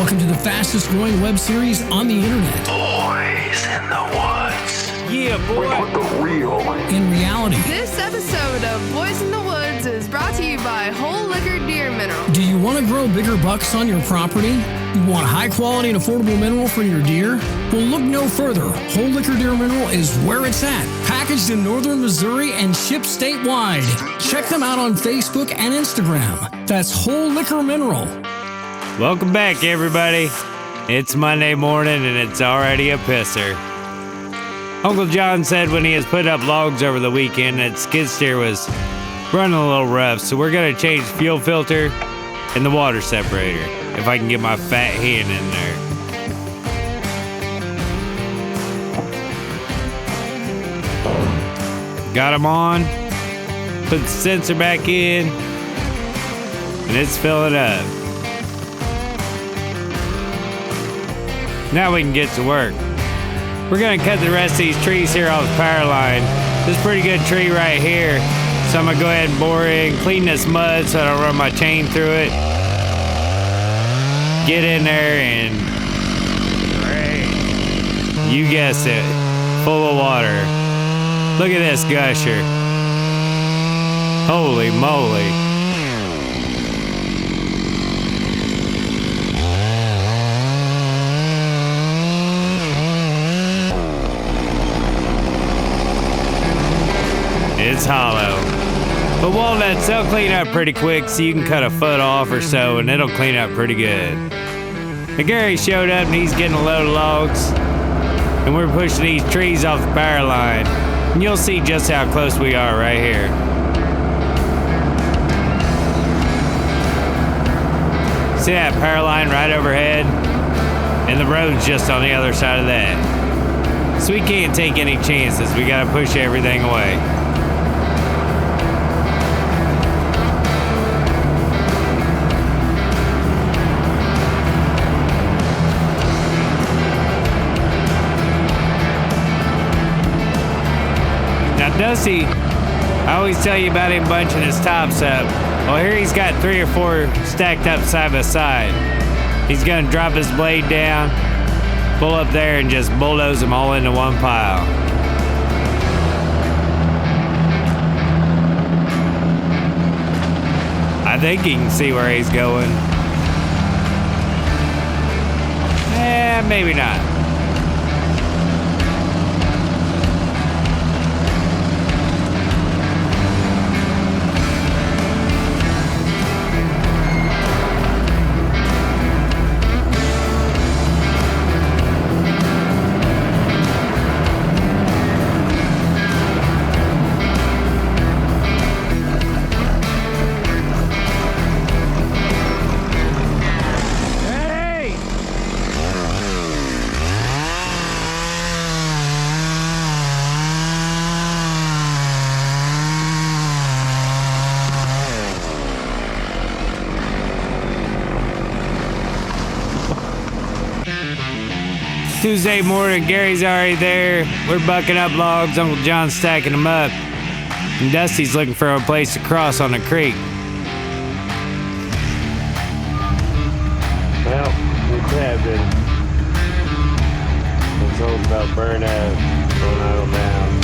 Welcome to the fastest growing web series on the internet. Boys in the Woods. Yeah, boy. With the real. In reality. This episode of Boys in the Woods is brought to you by Whole Liquor Deer Mineral. Do you want to grow bigger bucks on your property? You want high quality and affordable mineral for your deer? Well, look no further. Whole Liquor Deer Mineral is where it's at. Packaged in northern Missouri and shipped statewide. Check them out on Facebook and Instagram. That's Whole Liquor Mineral. Welcome back, everybody. It's Monday morning and it's already a pisser. Uncle John said when he has put up logs over the weekend that skid steer was running a little rough, so we're going to change fuel filter and the water separator, if I can get my fat hand in there. Got them on, put the sensor back in, and it's filling up. Now we can get to work. We're gonna cut the rest of these trees here off the power line. This is a pretty good tree right here. So I'm gonna go ahead and bore in, clean this mud so I don't run my chain through it. Get in there and, you guessed it, full of water. Look at this gusher. Holy moly. It's hollow. But walnuts, they'll clean up pretty quick, so you can cut a foot off or so and it'll clean up pretty good. Now Gary showed up and he's getting a load of logs, and we're pushing these trees off the power line. And you'll see just how close we are right here. See that power line right overhead? And the road's just on the other side of that. So we can't take any chances. We gotta push everything away. Dusty, I always tell you about him bunching his tops up. Well, here he's got 3 or 4 stacked up side by side. He's gonna drop his blade down, pull up there, and just bulldoze them all into one pile. I think he can see where he's going. Maybe not. Tuesday morning, Gary's already there. We're bucking up logs, Uncle John's stacking them up, and Dusty's looking for a place to cross on the creek. Well, what's happening? It's all about burnout, going on down.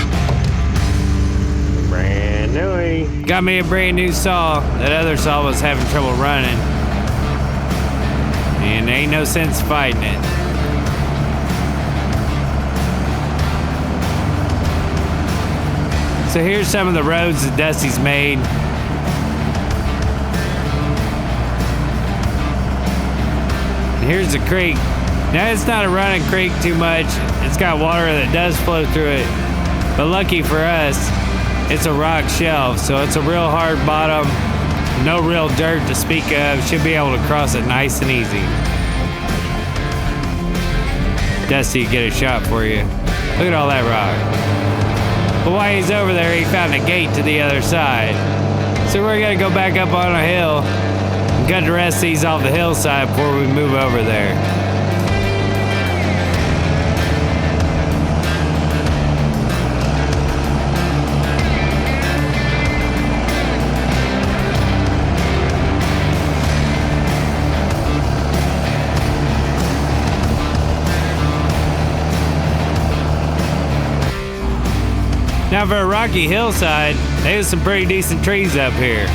Brand new. Got me a brand new saw. That other saw was having trouble running, and there ain't no sense fighting it. So here's some of the roads that Dusty's made. And here's the creek. Now it's not a running creek too much. It's got water that does flow through it. But lucky for us, it's a rock shelf, so it's a real hard bottom. No real dirt to speak of. Should be able to cross it nice and easy. Dusty, get a shot for you. Look at all that rock. But while he's over there, he found a gate to the other side. So we're gonna go back up on a hill and cut the rest of these off the hillside before we move over there. Now for a rocky hillside, there's some pretty decent trees up here.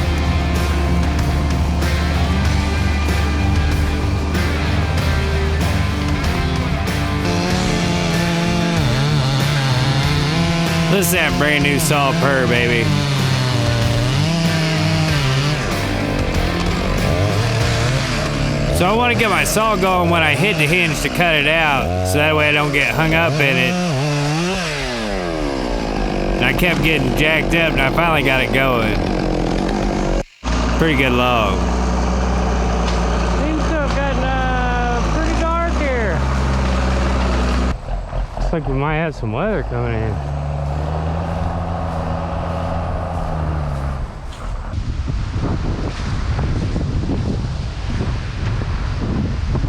Listen to that brand new saw purr, baby. So I want to get my saw going when I hit the hinge to cut it out, so that way I don't get hung up in it. And I kept getting jacked up, and I finally got it going. Pretty good log. Seems to have gotten pretty dark here. Looks like we might have some weather coming in.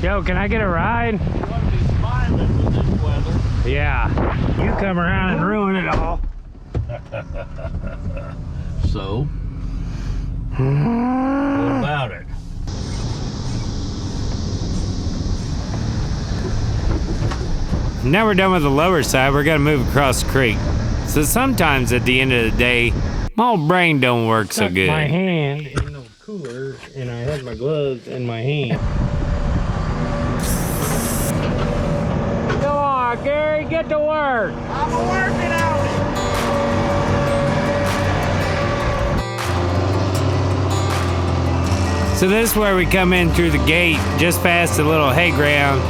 Yo, can I get a ride? You want to be smiling with this weather. Yeah. You come around and ruin it all. So, what about it? Now we're done with the lower side, we're gonna move across the creek. So sometimes at the end of the day, my old brain don't work so good. My hand in the cooler, and I had my gloves in my hand. Come on, Gary, get to work. I'm working on it. So this is where we come in through the gate, just past the little hay ground.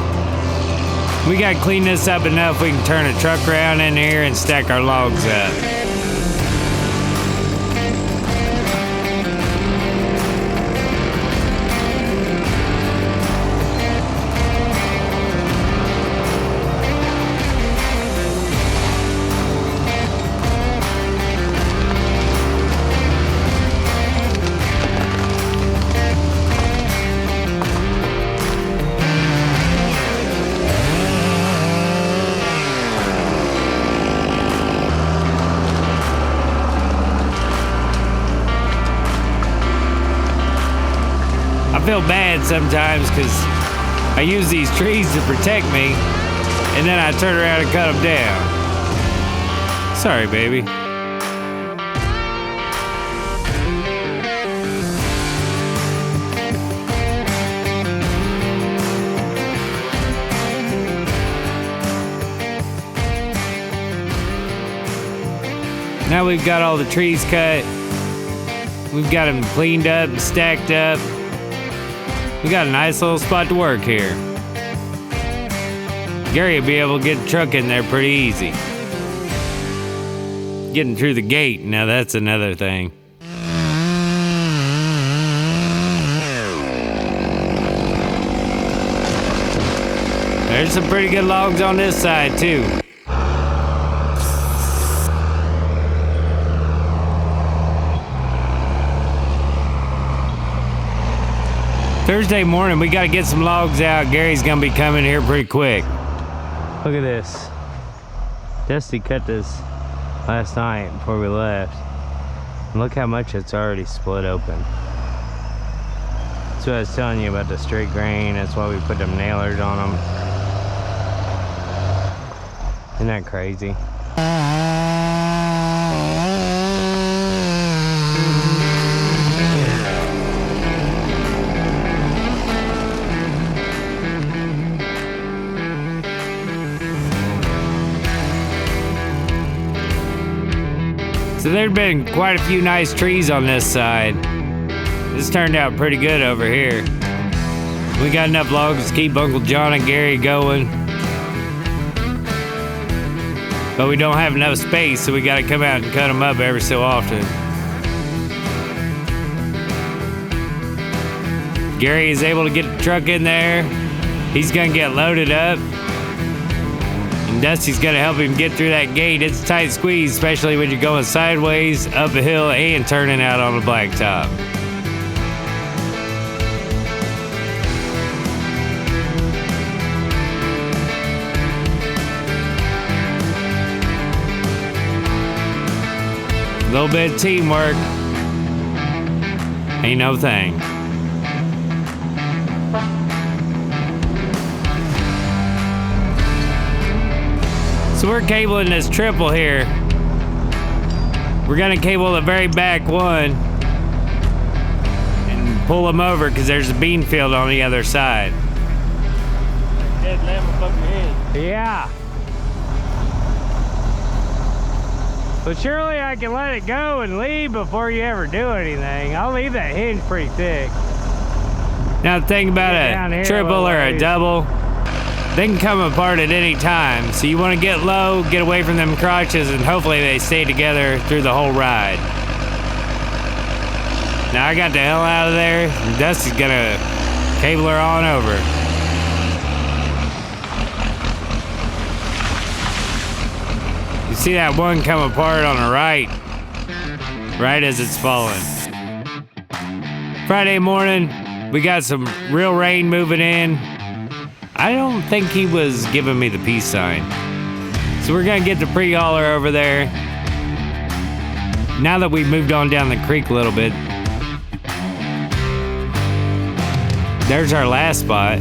We gotta clean this up enough we can turn a truck around in here and stack our logs up. I feel bad sometimes because I use these trees to protect me, and then I turn around and cut them down. Sorry, baby. Now we've got all the trees cut. We've got them cleaned up and stacked up. We got a nice little spot to work here. Gary will be able to get the truck in there pretty easy. Getting through the gate, now that's another thing. There's some pretty good logs on this side too. Thursday morning, we gotta get some logs out. Gary's gonna be coming here pretty quick. Look at this. Dusty cut this last night before we left. And look how much it's already split open. That's what I was telling you about the straight grain. That's why we put them nailers on them. Isn't that crazy? So there'd been quite a few nice trees on this side. This turned out pretty good over here. We got enough logs to keep Uncle John and Gary going. But we don't have enough space, so we gotta come out and cut them up every so often. Gary is able to get the truck in there. He's gonna get loaded up. And Dusty's gonna help him get through that gate. It's a tight squeeze, especially when you're going sideways, up a hill, and turning out on the blacktop. A little bit of teamwork. Ain't no thing. So we're cabling this triple here. We're gonna cable the very back one and pull them over because there's a bean field on the other side. Dead lamb above your head. Yeah. But surely I can let it go and leave before you ever do anything. I'll leave that hinge pretty thick. Now think about a triple or a double. They can come apart at any time. So you want to get low, get away from them crotches, and hopefully they stay together through the whole ride. Now I got the hell out of there. And Dusty's gonna cable her on over. You see that one come apart on the right as it's falling. Friday morning, we got some real rain moving in. I don't think he was giving me the peace sign. So we're gonna get the pre-hauler over there. Now that we've moved on down the creek a little bit, there's our last spot.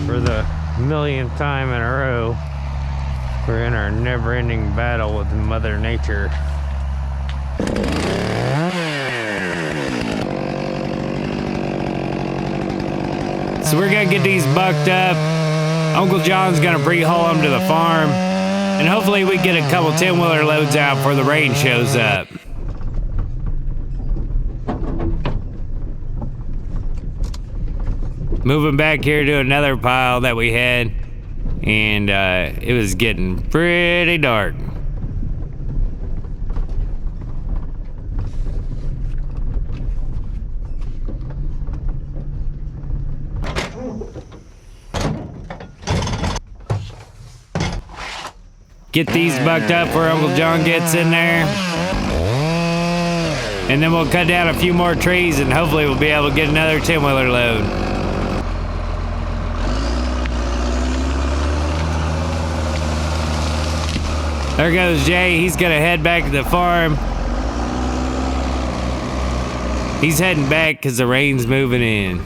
For the millionth time in a row, we're in our never-ending battle with Mother Nature. So we're gonna get these bucked up. Uncle John's gonna pre-haul them to the farm. And hopefully we get a couple 10-wheeler loads out before the rain shows up. Moving back here to another pile that we had. And it was getting pretty dark. Get these bucked up where Uncle John gets in there. And then we'll cut down a few more trees and hopefully we'll be able to get another 10-wheeler load. There goes Jay. He's gonna head back to the farm. He's heading back because the rain's moving in.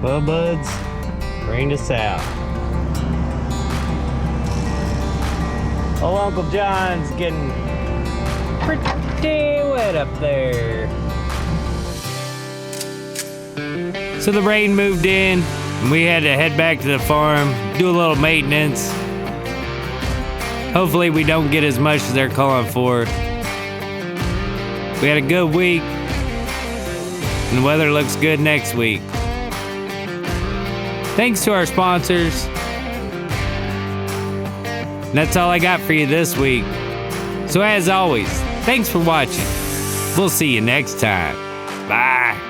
Well, buds, rained us out. Oh, Uncle John's getting pretty wet up there. So the rain moved in, and we had to head back to the farm, do a little maintenance. Hopefully we don't get as much as they're calling for. We had a good week, and the weather looks good next week. Thanks to our sponsors. And that's all I got for you this week. So as always, thanks for watching. We'll see you next time. Bye.